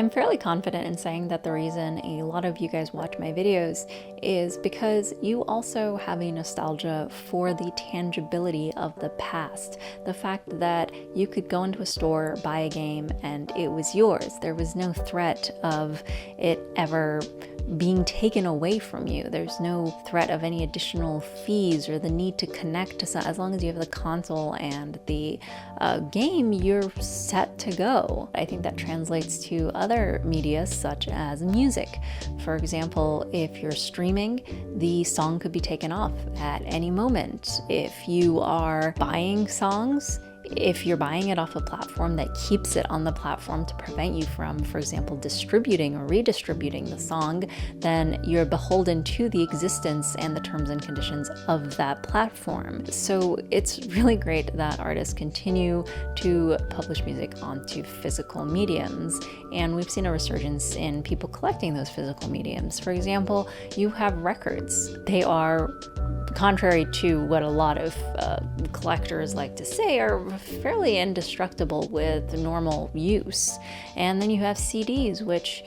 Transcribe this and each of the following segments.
I'm fairly confident in saying that the reason a lot of you guys watch my videos is because you also have a nostalgia for the tangibility of the past. The fact that you could go into a store, buy a game, and it was yours. There was no threat of it ever being taken away from you. There's no threat of any additional fees or the need to connect to some. As long as you have the console and the game, you're set to go. I think that translates to other media such as music. For example, if you're streaming, the song could be taken off at any moment. If you are buying songs, if you're buying it off a platform that keeps it on the platform to prevent you from, for example, distributing or redistributing the song, then you're beholden to the existence and the terms and conditions of that platform. So it's really great that artists continue to publish music onto physical mediums, and we've seen a resurgence in people collecting those physical mediums. For example, you have records. They are, contrary to what a lot of collectors like to say, are fairly indestructible with normal use. And then you have CDs, which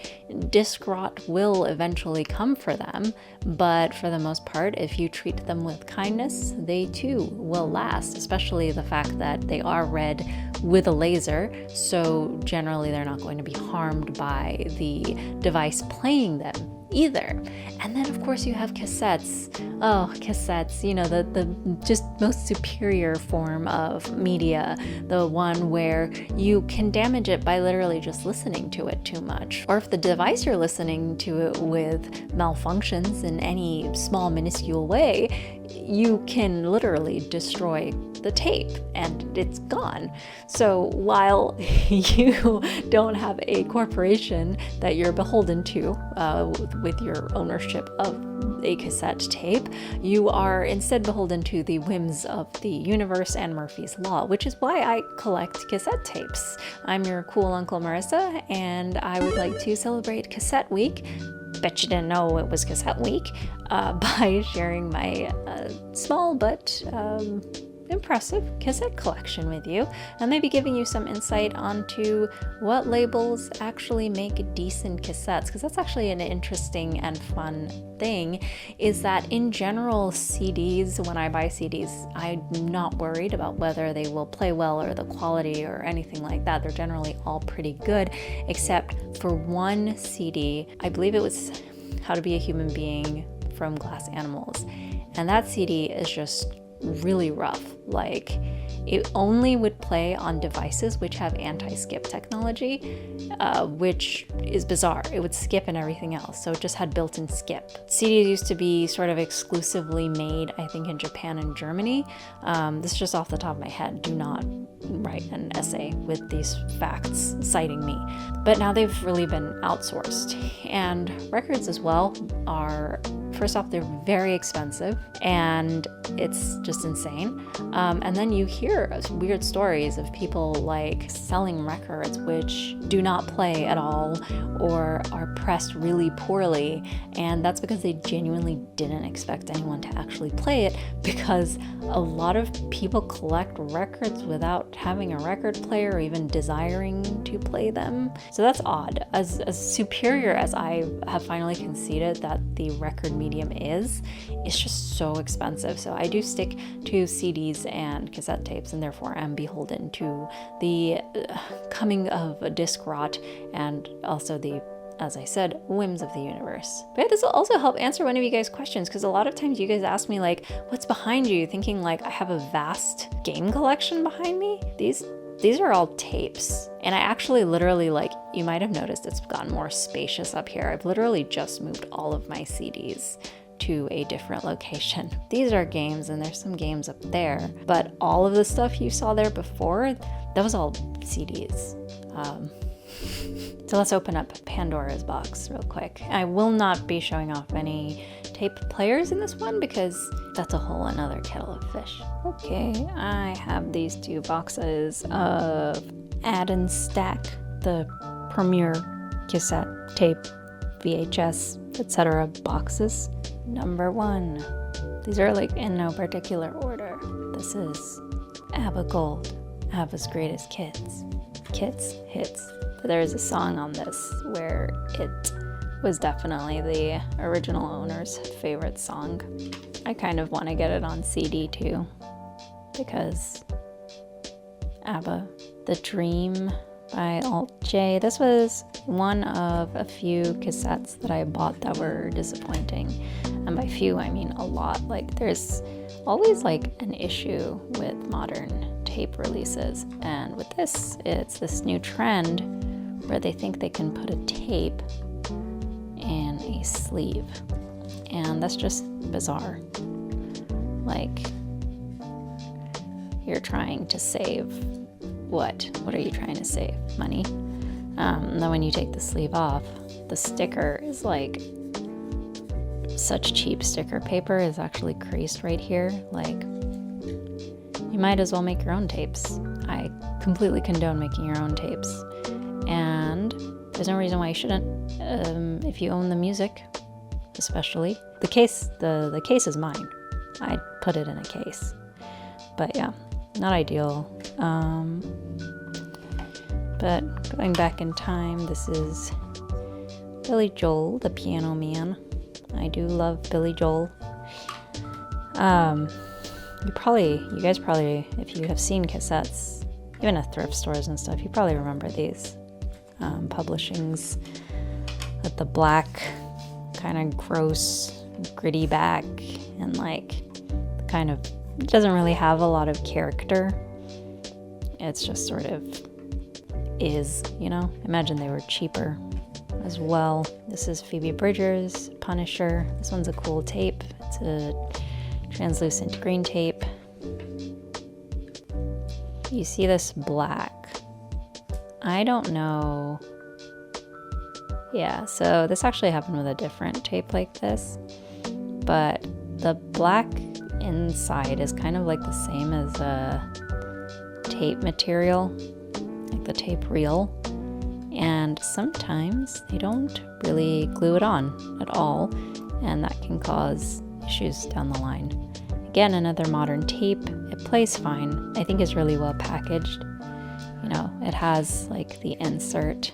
disc rot will eventually come for them, but for the most part, if you treat them with kindness, they too will last, especially the fact that they are read with a laser, so generally they're not going to be harmed by the device playing them either. And then of course you have cassettes. Oh, cassettes, you know, the just most superior form of media, the one where you can damage it by literally just listening to it too much. Or if the device you're listening to it with malfunctions in any small minuscule way, you can literally destroy the tape and it's gone. So while you don't have a corporation that you're beholden to with your ownership of a cassette tape, you are instead beholden to the whims of the universe and Murphy's Law, which is why I collect cassette tapes. I'm your cool Uncle Marissa, and I would like to celebrate Cassette Week. Bet you didn't know it was Cassette Week, by sharing my small but impressive cassette collection with you, and maybe giving you some insight onto what labels actually make decent cassettes, because that's actually an interesting and fun thing, is that in general CDs, when I buy CDs, I'm not worried about whether they will play well or the quality or anything like that. They're generally all pretty good, except for one CD. I believe it was How to Be a Human Being from Glass Animals, and that CD is just really rough. Like, it only would play on devices which have anti-skip technology, which is bizarre. It would skip and everything else, so it just had built-in skip. CDs used to be sort of exclusively made, I think, in Japan and Germany. This is just off the top of my head. Do not write an essay with these facts citing me. But now they've really been outsourced. And records as well are, first off, they're very expensive, and it's just insane. And then you hear weird stories of people like selling records which do not play at all or are pressed really poorly, and that's because they genuinely didn't expect anyone to actually play it, because a lot of people collect records without having a record player or even desiring to play them. So that's odd. As superior as I have finally conceded that the record medium is, it's just so expensive. So I do stick to CDs and cassette tapes, and therefore am beholden to the coming of disc rot and also the, as I said, whims of the universe. But this will also help answer one of you guys' questions, because a lot of times you guys ask me like, what's behind you? Thinking like I have a vast game collection behind me. These are all tapes. And I actually literally, like, you might have noticed it's gotten more spacious up here. I've literally just moved all of my CDs to a different location. These are games, and there's some games up there, but all of the stuff you saw there before, that was all CDs. So let's open up Pandora's box real quick. I will not be showing off any tape players in this one because that's a whole another kettle of fish. Okay, I have these two boxes of Add and Stack, the premier cassette, tape, VHS, etc. boxes. Number 1. These are like in no particular order. This is ABBA Gold, ABBA's Greatest Hits. Hits. there's a song on this where it was definitely the original owner's favorite song. I kind of want to get it on CD too, because ABBA. The Dream by Alt J. This was one of a few cassettes that I bought that were disappointing. And by few, I mean a lot. Like, there's always like an issue with modern tape releases. And with this, it's this new trend where they think they can put a tape in a sleeve. And that's just bizarre. Like, you're trying to save what? What are you trying to save? Money? Then when you take the sleeve off, the sticker is like, such cheap sticker paper is actually creased right here. Like, you might as well make your own tapes. I completely condone making your own tapes. And there's no reason why you shouldn't. If you own the music, especially. The case is mine. I put it in a case. But yeah, not ideal. But going back in time, this is Billy Joel, the Piano Man. I do love Billy Joel. You guys probably, if you have seen cassettes, even at thrift stores and stuff, you probably remember these publishings with the black, kind of gross, gritty back, and like kind of, it doesn't really have a lot of character. It's just sort of is, you know? Imagine they were cheaper as well. This is Phoebe Bridgers, Punisher. This one's a cool tape. It's a translucent green tape. You see this black. I don't know. Yeah, so this actually happened with a different tape like this, but the black inside is kind of like the same as a tape material, like the tape reel, and sometimes they don't really glue it on at all, and that can cause issues down the line. Again, another modern tape. It plays fine. I think it's really well packaged. You know, it has like the insert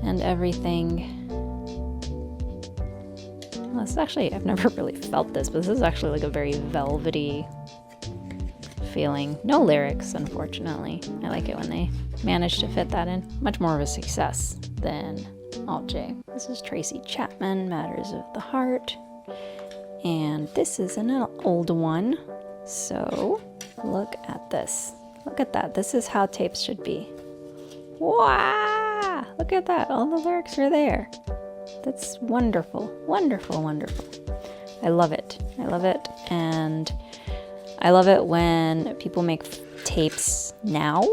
and everything. Well, this is actually, I've never really felt this, but this is actually like a very velvety feeling. No lyrics, unfortunately. I like it when they manage to fit that in. Much more of a success than Alt J. This is Tracy Chapman, Matters of the Heart. And this is an old one. So look at this. Look at that. This is how tapes should be. Wow! Look at that. All the lyrics are there. That's wonderful. Wonderful, wonderful. I love it. I love it. And I love it when people make tapes now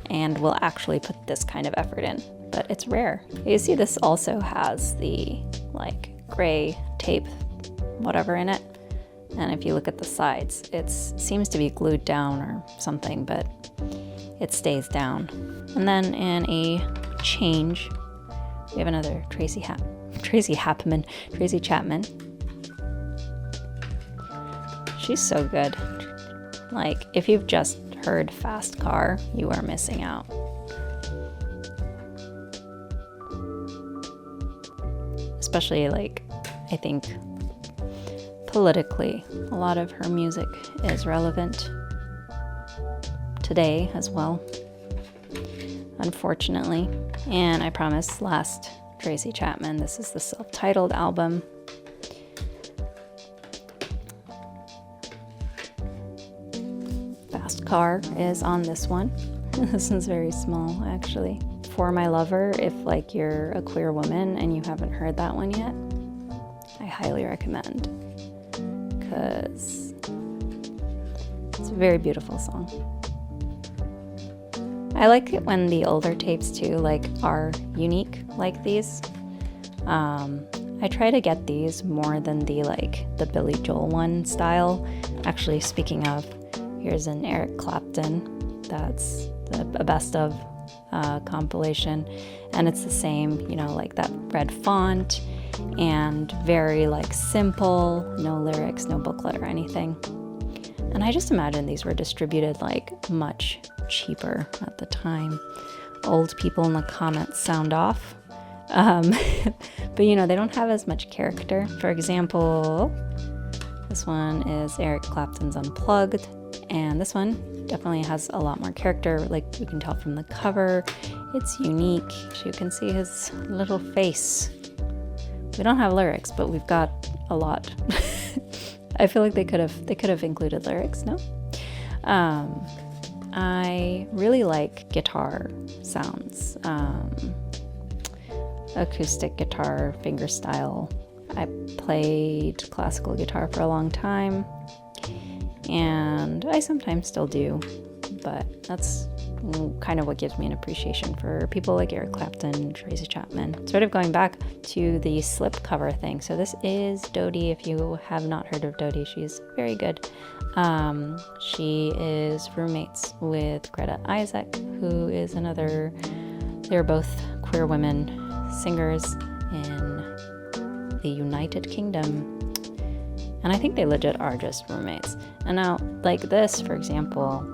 and will actually put this kind of effort in. But it's rare. You see this also has the like gray tape whatever in it. And if you look at the sides, it seems to be glued down or something, but it stays down. And then in a change, we have another Tracy Chapman. She's so good. Like, if you've just heard Fast Car, you are missing out. Especially, like, I think politically, a lot of her music is relevant today as well, unfortunately. And I promise, last Tracy Chapman, this is the self-titled album. Fast Car is on this one. This one's very small, actually. For My Lover, if like you're a queer woman and you haven't heard that one yet, I highly recommend, because it's a very beautiful song. I like it when the older tapes too, like, are unique like these. I try to get these more than the Billy Joel one style. Actually, speaking of, here's an Eric Clapton. That's a best of compilation, and it's the same, you know, like that red font and very like simple, no lyrics, no booklet or anything. And I just imagine these were distributed like much cheaper at the time. old people in the comments sound off. But you know, they don't have as much character. For example, this one is Eric Clapton's Unplugged, and this one definitely has a lot more character. Like you can tell from the cover, it's unique. You can see his little face. We don't have lyrics, but we've got a lot. I feel like they could have included lyrics, no? I really like guitar sounds. Acoustic guitar, fingerstyle. I played classical guitar for a long time, and I sometimes still do, but that's kind of what gives me an appreciation for people like Eric Clapton, Tracy Chapman. Sort of going back to the slipcover thing. So this is Dodie. If you have not heard of Dodie, she's very good. She is roommates with Greta Isaac, who is another, they're both queer women singers in the United Kingdom. And I think they legit are just roommates. And now, like this, for example,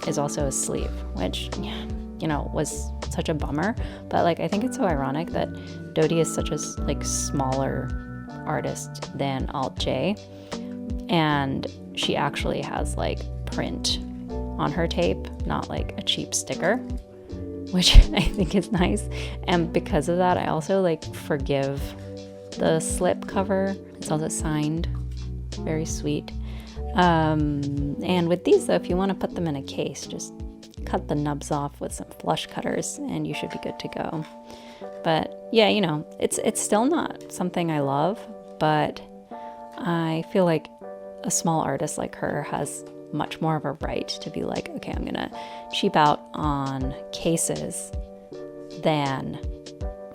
is also a sleeve, which, you know, was such a bummer. But like, I think it's so ironic that Dodie is such a like smaller artist than Alt J, and she actually has like print on her tape, not like a cheap sticker, which I think is nice. And because of that, I also like forgive the slip cover. It's also signed, very sweet. And with these though, if you want to put them in a case, just cut the nubs off with some flush cutters and you should be good to go. But yeah, you know, it's still not something I love, but I feel like a small artist like her has much more of a right to be like, okay, I'm gonna cheap out on cases than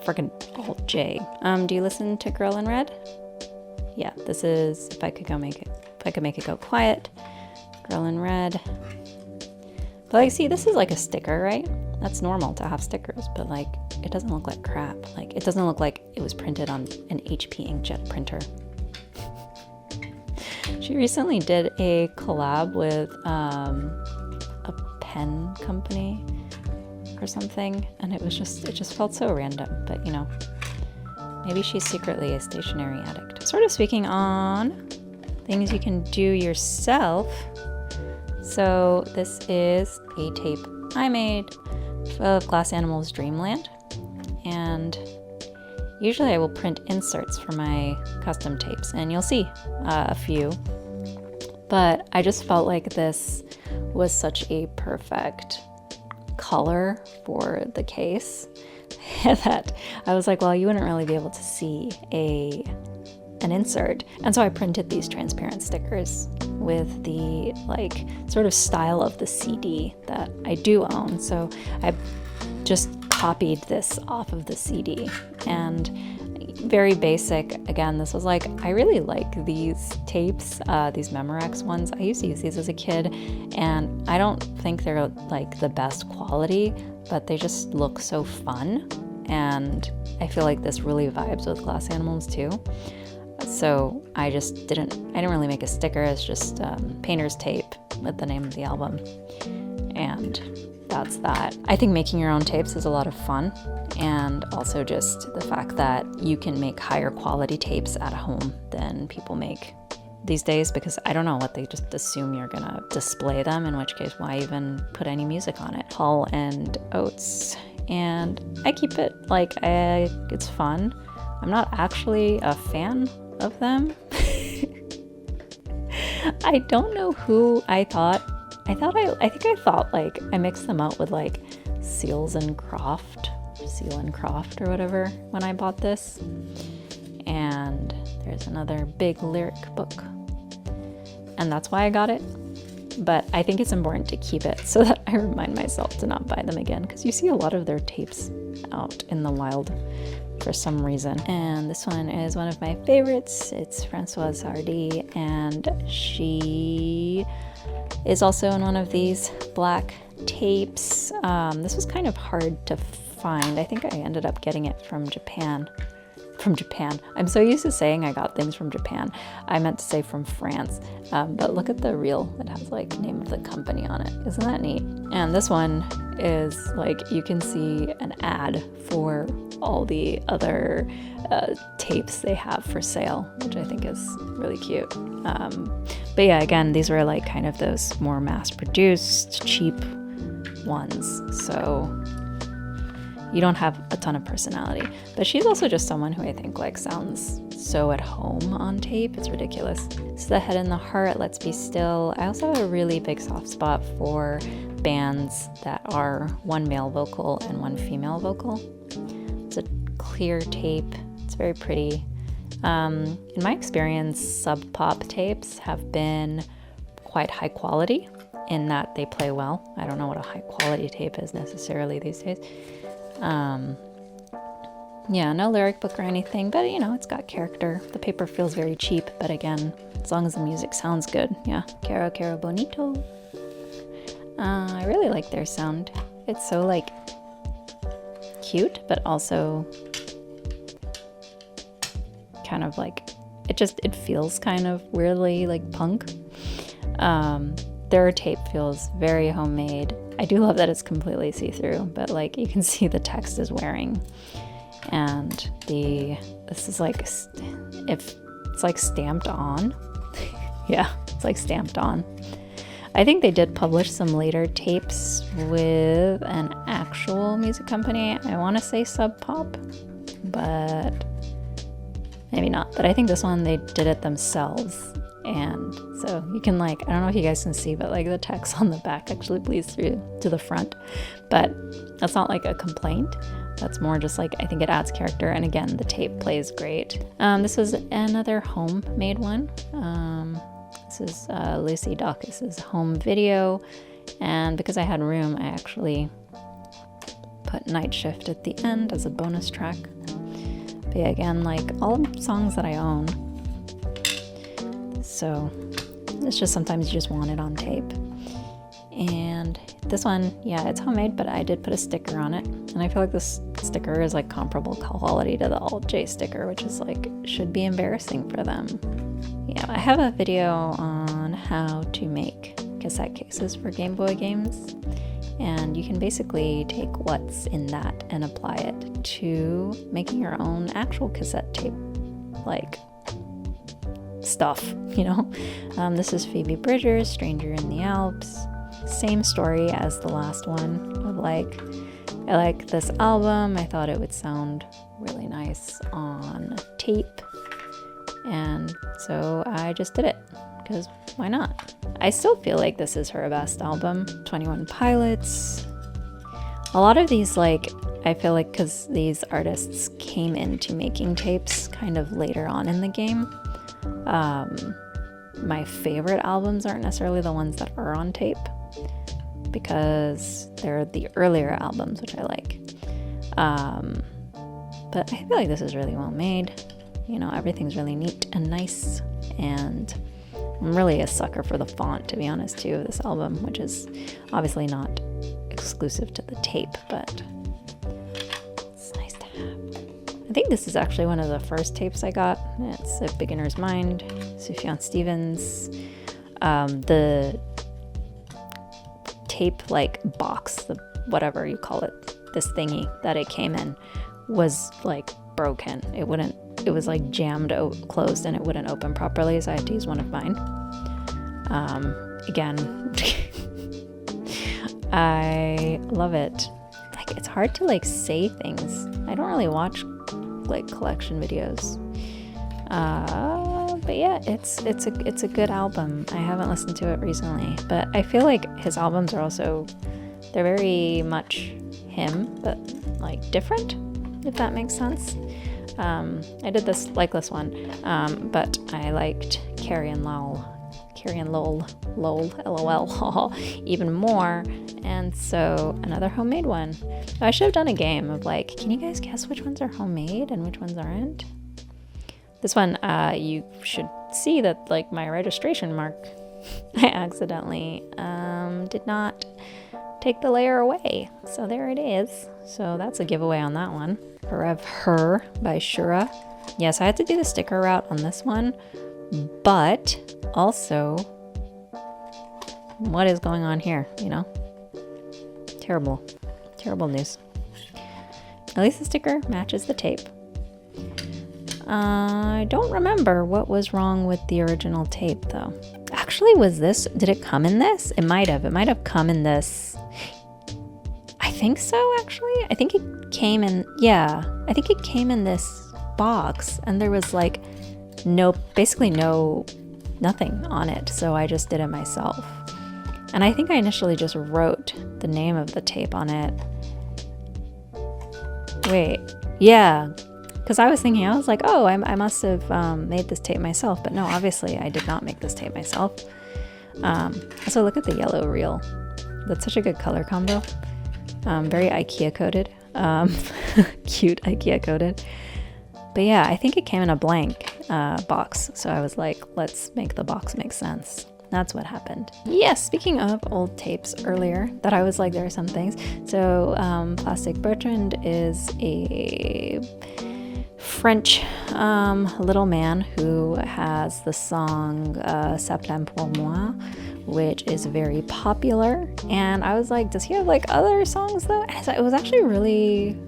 freaking Alt J. Do you listen to Girl in Red? Yeah, this is If I Could Make It Go Quiet, Girl in Red. But like, see, this is like a sticker, right? That's normal to have stickers, but like, it doesn't look like crap. Like, it doesn't look like it was printed on an HP inkjet printer. She recently did a collab with a pen company or something, and it just felt so random, but you know, maybe she's secretly a stationery addict. Sort of speaking on things you can do yourself. So this is a tape I made of Glass Animals Dreamland, and usually I will print inserts for my custom tapes, and you'll see a few, but I just felt like this was such a perfect color for the case that I was like, well, you wouldn't really be able to see an insert. And so I printed these transparent stickers with the like sort of style of the CD that I do own. So I just copied this off of the CD, and very basic. Again, this was like, I really like these tapes, these Memorex ones. I used to use these as a kid, and I don't think they're like the best quality, but they just look so fun. And I feel like this really vibes with Glass Animals too. So I didn't really make a sticker. It's just painter's tape with the name of the album. And that's that. I think making your own tapes is a lot of fun. And also just the fact that you can make higher quality tapes at home than people make these days, because I don't know what, they just assume you're gonna display them, in which case why even put any music on it? Hall and Oates. And I keep it like, it's fun. I'm not actually a fan of them. I don't know who I thought like I mixed them up with like Seal and Croft or whatever when I bought this. And there's another big lyric book, and that's why I got it. But I think it's important to keep it so that I remind myself to not buy them again, because you see a lot of their tapes out in the wild for some reason. And this one is one of my favorites. It's Françoise Hardy, and she is also in one of these black tapes. This was kind of hard to find. I think I ended up getting it from Japan. I'm so used to saying I got things from Japan. I meant to say from France. But look at the reel. It has like name of the company on it. Isn't that neat? And this one is like, you can see an ad for all the other tapes they have for sale, which I think is really cute. But yeah, again, these were like kind of those more mass-produced, cheap ones. So you don't have a ton of personality. But she's also just someone who I think like sounds so at home on tape. It's ridiculous. So The Head and the Heart, Let's Be Still. I also have a really big soft spot for bands that are one male vocal and one female vocal. It's a clear tape. It's very pretty. In my experience, sub pop tapes have been quite high quality in that they play well. I don't know what a high quality tape is necessarily these days. Yeah, no lyric book or anything, but you know, it's got character. The paper feels very cheap, but again, as long as the music sounds good. Yeah, Caro Caro Bonito. I really like their sound. It's so like cute, but also kind of like, it feels kind of weirdly like punk. Their tape feels very homemade. I do love that it's completely see-through, but like you can see the text is wearing. And this is like, if it's like stamped on. Yeah, it's like stamped on. I think they did publish some later tapes with an actual music company. I want to say Sub Pop, but maybe not. But I think this one, they did it themselves. And so you can like, I don't know if you guys can see, but like the text on the back actually bleeds through to the front. But that's not like a complaint. That's more just like, I think it adds character. And again, the tape plays great. This was another homemade one. This is Lucy Dacus's home video. And because I had room, I actually put Night Shift at the end as a bonus track. But yeah, again, like all songs that I own. So it's just sometimes you just want it on tape. And this one, yeah, it's homemade, but I did put a sticker on it. And I feel like this sticker is like comparable quality to the Alt J sticker, which is like, should be embarrassing for them. Yeah, I have a video on how to make cassette cases for Game Boy games. And you can basically take what's in that and apply it to making your own actual cassette tape, like stuff, you know? This is Phoebe Bridgers' Stranger in the Alps. Same story as the last one of like, I like this album. I thought it would sound really nice on tape. And so I just did it because why not? I still feel like this is her best album. 21 Pilots. A lot of these, like, I feel like because these artists came into making tapes kind of later on in the game. My favorite albums aren't necessarily the ones that are on tape because they're the earlier albums, which I like. But I feel like this is really well made. You know, everything's really neat and nice, and I'm really a sucker for the font, to be honest, too, of this album, which is obviously not exclusive to the tape, but it's nice to have. I think this is actually one of the first tapes I got. It's A Beginner's Mind, Sufjan Stevens. The tape, like, box, the whatever you call it, this thingy that it came in was, like, broken. It was like jammed closed and it wouldn't open properly, so I had to use one of mine. Again, I love it. Like, it's hard to like say things. I don't really watch like collection videos. But yeah, it's a good album. I haven't listened to it recently, but I feel like his albums are also, they're very much him, but like different, if that makes sense. I did this one, but I liked Carrie and Lowell, LOL, even more, and so another homemade one. I should have done a game of like, can you guys guess which ones are homemade and which ones aren't? This one, you should see that like my registration mark, I accidentally did not take the layer away, so there it is. So that's a giveaway on that one. Forever Her by Shura. Yes, I had to do the sticker route on this one, but also, what is going on here, you know? Terrible. Terrible news. At least the sticker matches the tape. I don't remember what was wrong with the original tape though. Actually, did it come in this? It might have come in this. I think so, actually. I think it came in, yeah. I think it came in this box and there was like basically nothing on it. So I just did it myself. And I think I initially just wrote the name of the tape on it. Wait, yeah. Because I was thinking, I was like, oh, I must have made this tape myself. But no, obviously I did not make this tape myself. Also, look at the yellow reel. That's such a good color combo. Very IKEA coded. Cute IKEA coded. But yeah, I think it came in a blank box. So I was like, let's make the box make sense. That's what happened. Yes, speaking of old tapes earlier, that I was like, there are some things. So Plastic Bertrand is a French little man who has the song Ça plaint pour moi, which is very popular. And I was like, does he have like other songs though? And it was actually really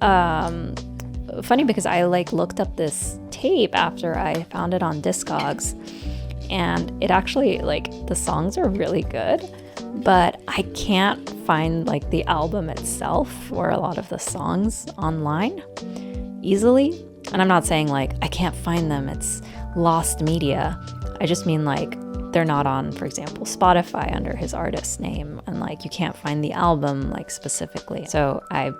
funny because I like looked up this tape after I found it on Discogs, and it actually, like, the songs are really good, but I can't find like the album itself or a lot of the songs online easily. And I'm not saying like I can't find them, it's lost media. I just mean like they're not on, for example, Spotify under his artist name, and like you can't find the album like specifically. So I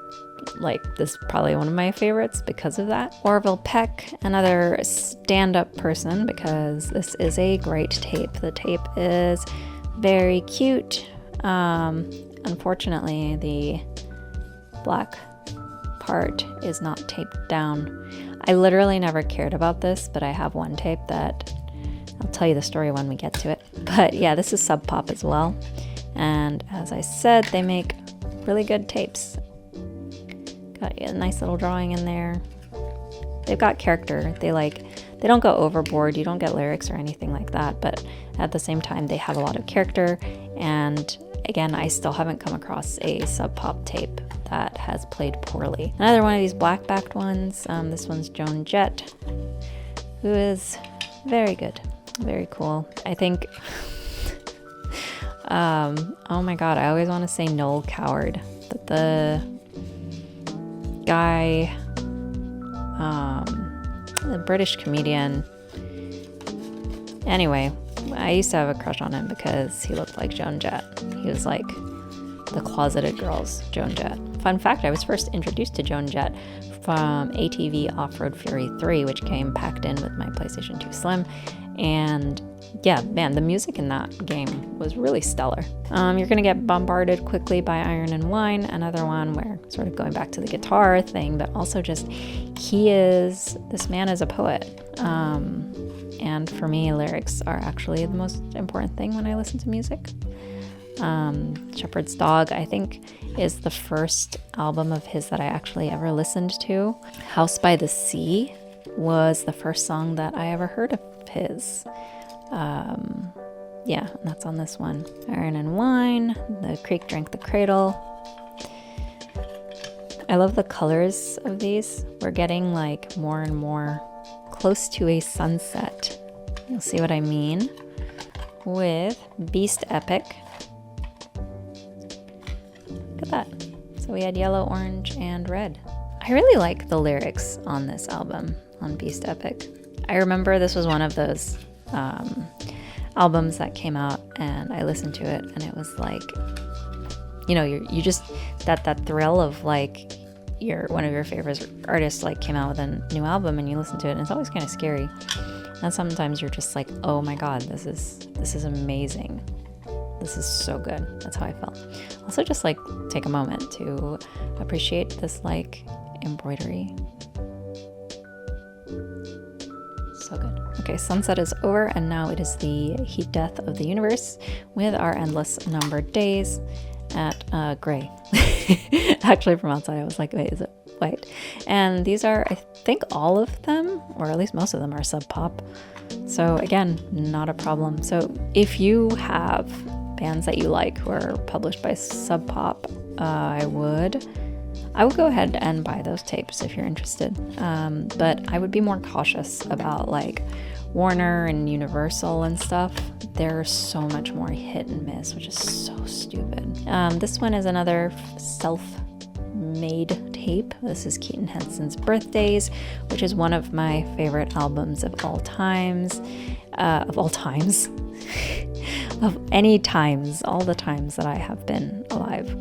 like this is probably one of my favorites because of that. Orville Peck, another stand-up person, because this is a great tape. The tape is very cute. Unfortunately, the black part is not taped down. I literally never cared about this, but I have one tape that I'll tell you the story when we get to it. But yeah, this is Sub Pop as well. And as I said, they make really good tapes. Got a nice little drawing in there. They've got character. They don't go overboard. You don't get lyrics or anything like that. But at the same time, they have a lot of character. And again, I still haven't come across a Sub Pop tape that has played poorly. Another one of these black-backed ones. This one's Joan Jett, who is very good. Very cool. I think, oh my God, I always want to say Noel Coward, but the guy, the British comedian. Anyway, I used to have a crush on him because he looked like Joan Jett. He was like the closeted girl's Joan Jett. Fun fact, I was first introduced to Joan Jett from ATV Off-Road Fury 3, which came packed in with my PlayStation 2 Slim. And yeah, man, the music in that game was really stellar. You're gonna get bombarded quickly by Iron and Wine, another one where sort of going back to the guitar thing, but also just this man is a poet. And for me, lyrics are actually the most important thing when I listen to music. Shepherd's Dog, I think, is the first album of his that I actually ever listened to. House by the Sea was the first song that I ever heard of his. Yeah, and that's on this one. Iron and Wine, The Creek Drank the Cradle. I love the colors of these. We're getting like more and more close to a sunset. You'll see what I mean with Beast Epic. Look at that. So we had yellow, orange, and red. I really like the lyrics on this album, on Beast Epic. I remember this was one of those albums that came out and I listened to it and it was like, you know, you just, that thrill of like one of your favorite artists like came out with a new album and you listen to it and it's always kind of scary. And sometimes you're just like, oh my God, this is amazing. This is so good. That's how I felt. Also just like take a moment to appreciate this like embroidery. So good. Okay, sunset is over and now it is the heat death of the universe with our endless numbered days at gray. Actually from outside I was like, wait, is it white? And these are, I think all of them, or at least most of them are Sub Pop. So again, not a problem. So if you have bands that you like who are published by Sub Pop, I would go ahead and buy those tapes if you're interested. But I would be more cautious about like Warner and Universal and stuff. They're so much more hit and miss, which is so stupid. This one is another self-made tape. This is Keaton Henson's Birthdays, which is one of my favorite albums of all times. Of any times, all the times that I have been alive.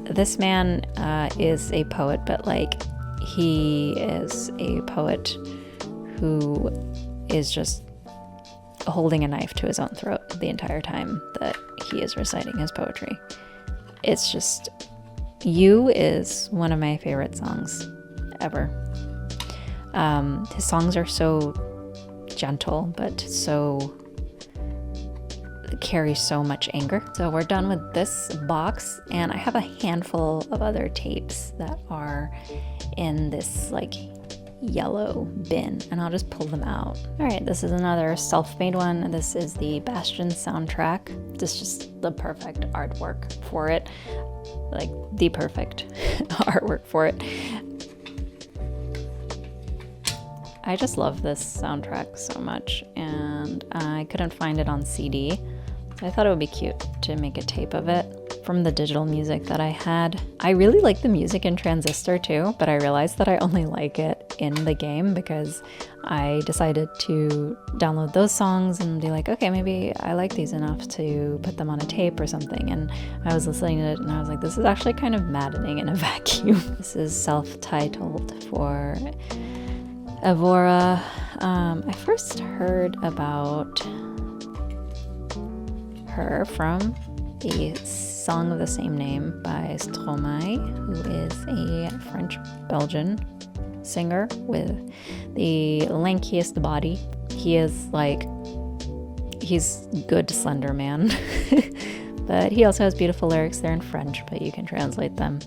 This man is a poet, but like he is a poet who is just holding a knife to his own throat the entire time that he is reciting his poetry. It's just, You is one of my favorite songs ever. His songs are so gentle, but carry so much anger. So we're done with this box, and I have a handful of other tapes that are in this like yellow bin, and I'll just pull them out. All right, this is another self-made one. This is the Bastion soundtrack. This is just the perfect artwork for it, like the perfect artwork for it. I just love this soundtrack so much, and I couldn't find it on CD, so I thought it would be cute to make a tape of it from the digital music that I had. I really like the music in Transistor too, but I realized that I only like it in the game because I decided to download those songs and be like, okay, maybe I like these enough to put them on a tape or something. And I was listening to it and I was like, this is actually kind of maddening in a vacuum. This is self-titled for Evora. I first heard about her from a song of the same name by Stromae, who is a French-Belgian singer with the lankiest body. He's good slender man, but he also has beautiful lyrics. They're in French, but you can translate them.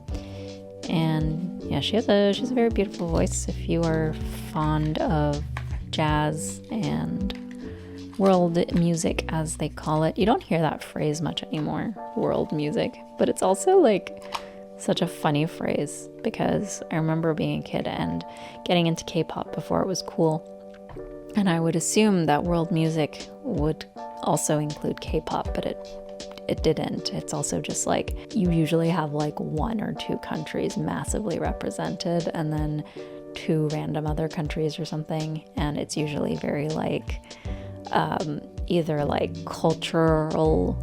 And yeah, she's a very beautiful voice. If you are fond of jazz and world music, as they call it. You don't hear that phrase much anymore, world music, but it's also like such a funny phrase because I remember being a kid and getting into K-pop before it was cool. And I would assume that world music would also include K-pop, but it didn't. It's also just like you usually have like one or two countries massively represented and then two random other countries or something. And it's usually very like either like culturally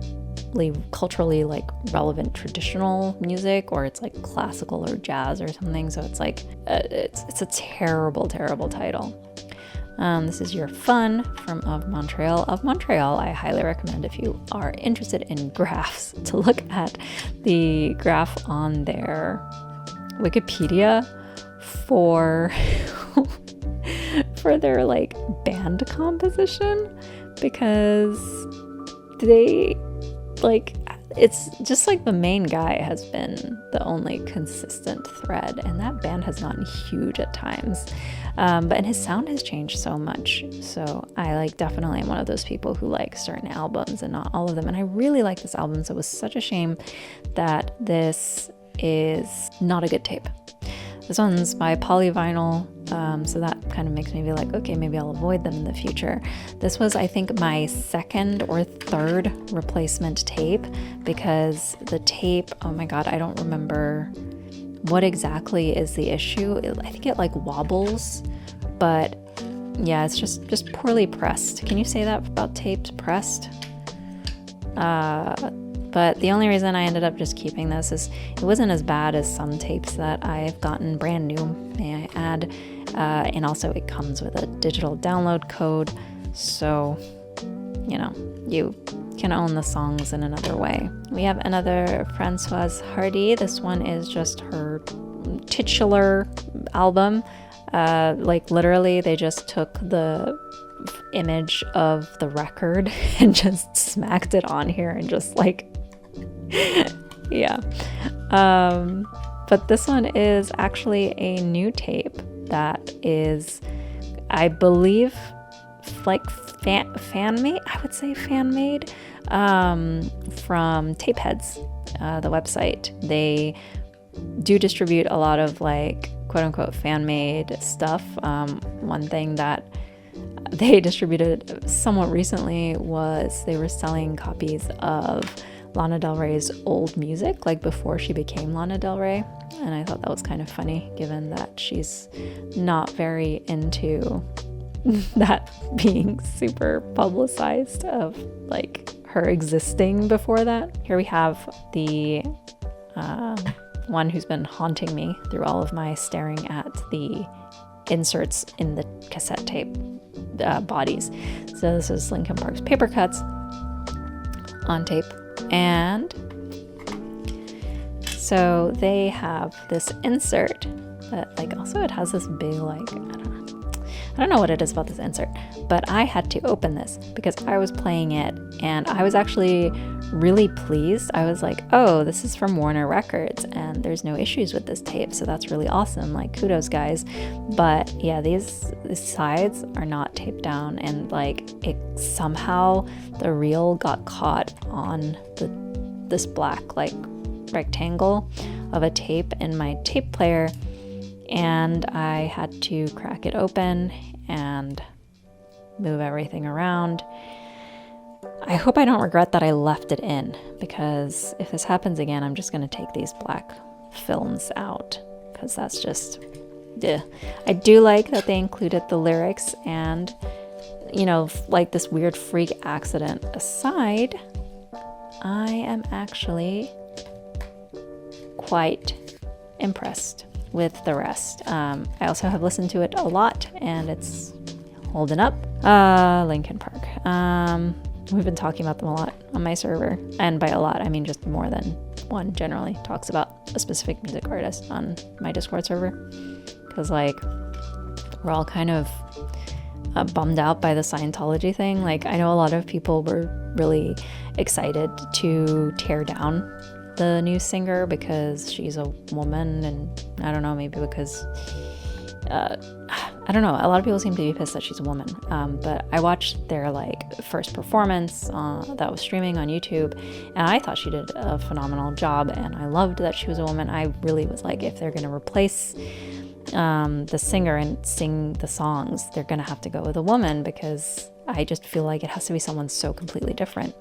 like relevant traditional music, or it's like classical or jazz or something. So it's like it's a terrible title. This is Your Fun from Of Montreal. Of Montreal, I highly recommend if you are interested in graphs to look at the graph on their Wikipedia for their like band composition, because they like, it's just like the main guy has been the only consistent thread, and that band has gotten huge at times. And his sound has changed so much. So I like definitely am one of those people who like certain albums and not all of them. And I really like this album, so it was such a shame that this is not a good tape. This one's by Polyvinyl, so that kind of makes me be like, okay, maybe I'll avoid them in the future. This was, I think, my second or third replacement tape, because the tape, oh my god, I don't remember what exactly is the issue. I think it like wobbles, but yeah, it's just poorly pressed. Can you say that about tapes? Pressed? But the only reason I ended up just keeping this is it wasn't as bad as some tapes that I've gotten brand new, may I add. And also it comes with a digital download code, so, you know, you can own the songs in another way. We have another Françoise Hardy. This one is just her titular album. Like literally they just took the image of the record and just smacked it on here and just like yeah. But this one is actually a new tape that is, I believe, like fan made. I would say fan made. from Tapeheads, the website. They do distribute a lot of like quote unquote fan-made stuff. One thing that they distributed somewhat recently was they were selling copies of Lana Del Rey's old music, like before she became Lana Del Rey. And I thought that was kind of funny, given that she's not very into that being super publicized of like her existing before that. Here we have the one who's been haunting me through all of my staring at the inserts in the cassette tape bodies. So this is Linkin Park's Paper Cuts on tape. And so they have this insert, but like also it has this big like, I don't know what it is about this insert, but I had to open this because I was playing it and I was actually really pleased. I was like, oh, this is from Warner Records and there's no issues with this tape, so that's really awesome, like kudos guys. But yeah, these sides are not taped down, and like it somehow the reel got caught on this black like rectangle of a tape in my tape player, and I had to crack it open and move everything around. I hope I don't regret that I left it in, because if this happens again, I'm just going to take these black films out, because that's just, ugh. I do like that they included the lyrics, and, you know, like this weird freak accident aside, I am actually quite impressed with the rest. I also have listened to it a lot and it's holding up. Linkin Park. We've been talking about them a lot on my server, and by a lot I mean just more than one generally talks about a specific music artist on my Discord server, because like we're all kind of bummed out by the Scientology thing. Like I know a lot of people were really excited to tear down the new singer because she's a woman, and I don't know, maybe because I don't know, a lot of people seem to be pissed that she's a woman, but I watched their like first performance that was streaming on YouTube, and I thought she did a phenomenal job, and I loved that she was a woman. I really was like, if they're gonna replace the singer and sing the songs, they're gonna have to go with a woman, because I just feel like it has to be someone so completely different.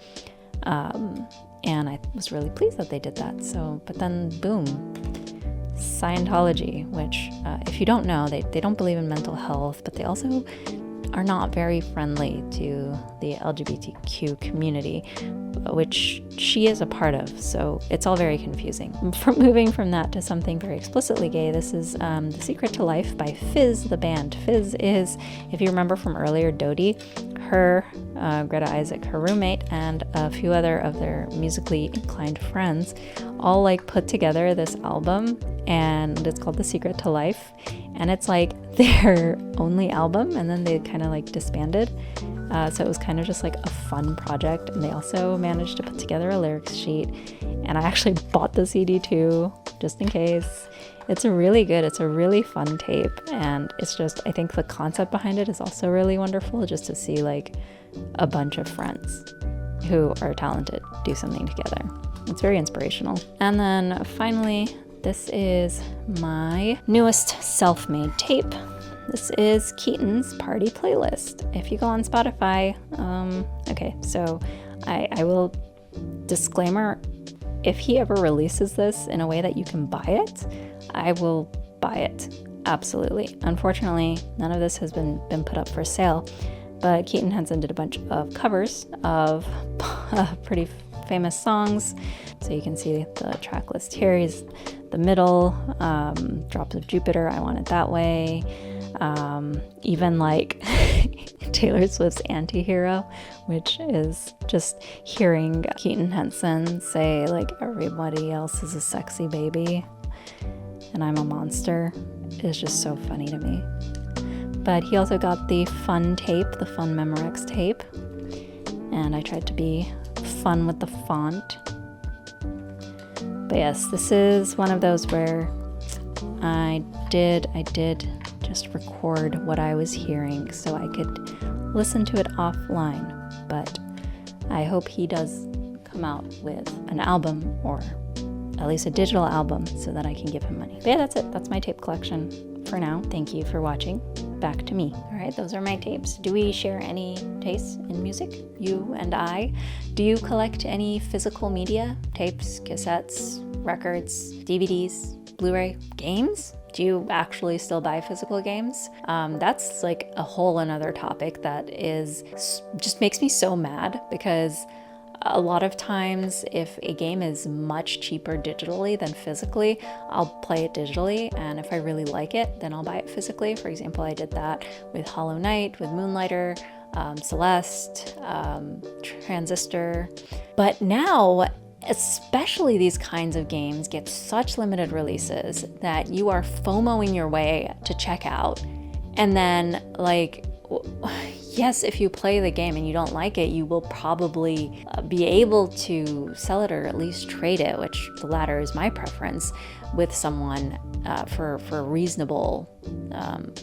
And I was really pleased that they did that. So, but then boom, Scientology, which if you don't know, they don't believe in mental health, but they also are not very friendly to the LGBTQ community, which she is a part of. So it's all very confusing. Moving from that to something very explicitly gay, this is The Secret to Life by Fizz, the band. Fizz is, if you remember from earlier, Dodie, her, Greta Isaac, her roommate, and a few other of their musically inclined friends all like put together this album, and it's called The Secret to Life, and it's like their only album, and then they kind of like disbanded. So it was kind of just like a fun project, and they also managed to put together a lyrics sheet, and I actually bought the CD too, just in case. It's really good. It's a really fun tape, and it's just, I think the concept behind it is also really wonderful, just to see like a bunch of friends who are talented do something together. It's very inspirational. And then finally, this is my newest self-made tape. This is Keaton's Party Playlist. If you go on Spotify, okay, so I will, disclaimer, if he ever releases this in a way that you can buy it, I will buy it, absolutely. Unfortunately, none of this has been put up for sale, but Keaton Henson did a bunch of covers of pretty famous songs. So you can see the track list here. He's the middle, Drops of Jupiter, I Want It That Way, even like Taylor Swift's Antihero, which is just hearing Keaton Henson say like everybody else is a sexy baby and I'm a monster, is just so funny to me. But he also got the fun tape, the fun Memorex tape, and I tried to be fun with the font. But yes, this is one of those where I did just record what I was hearing so I could listen to it offline. But I hope he does come out with an album, or at least a digital album, so that I can give him money. But yeah, that's it. That's my tape collection for now. Thank you for watching. Back to me. All right, those are my tapes. Do we share any tastes in music, you and I? Do you collect any physical media? Tapes, cassettes, records, DVDs, Blu-ray, games? Do you actually still buy physical games? That's like a whole another topic that just makes me so mad, because a lot of times if a game is much cheaper digitally than physically, I'll play it digitally, and if I really like it, then I'll buy it physically. For example, I did that with Hollow Knight, with Moonlighter, Celeste, Transistor. But now, especially these kinds of games get such limited releases that you are FOMOing your way to check out. And then, like, yes, if you play the game and you don't like it, you will probably be able to sell it, or at least trade it, which the latter is my preference, with someone for a reasonable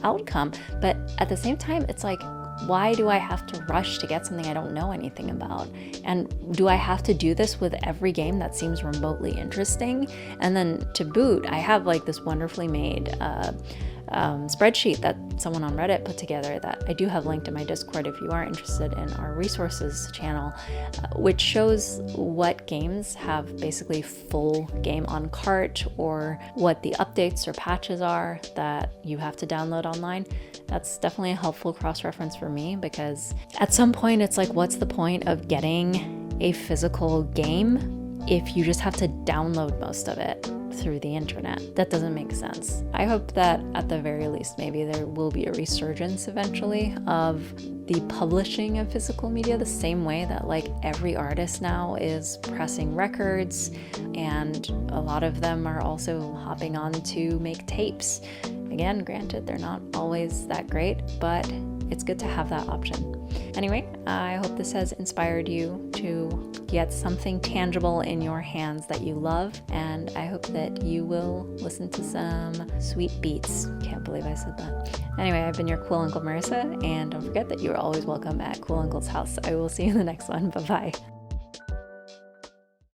outcome. But at the same time, it's like, why do I have to rush to get something I don't know anything about? And do I have to do this with every game that seems remotely interesting? And then to boot, I have like this wonderfully made spreadsheet that someone on Reddit put together that I do have linked in my Discord if you are interested in our resources channel, which shows what games have basically full game on cart, or what the updates or patches are that you have to download online. That's definitely a helpful cross-reference for me, because at some point it's like, what's the point of getting a physical game if you just have to download most of it through the internet? That doesn't make sense. I hope that at the very least, maybe there will be a resurgence eventually of the publishing of physical media, the same way that like every artist now is pressing records, and a lot of them are also hopping on to make tapes. Again, granted, they're not always that great, but it's good to have that option. Anyway, I hope this has inspired you to get something tangible in your hands that you love, and I hope that you will listen to some sweet beats. Can't believe I said that. Anyway, I've been your cool Uncle Marissa, and don't forget that you are always welcome at Cool Uncle's house. I will see you in the next one. Bye-bye.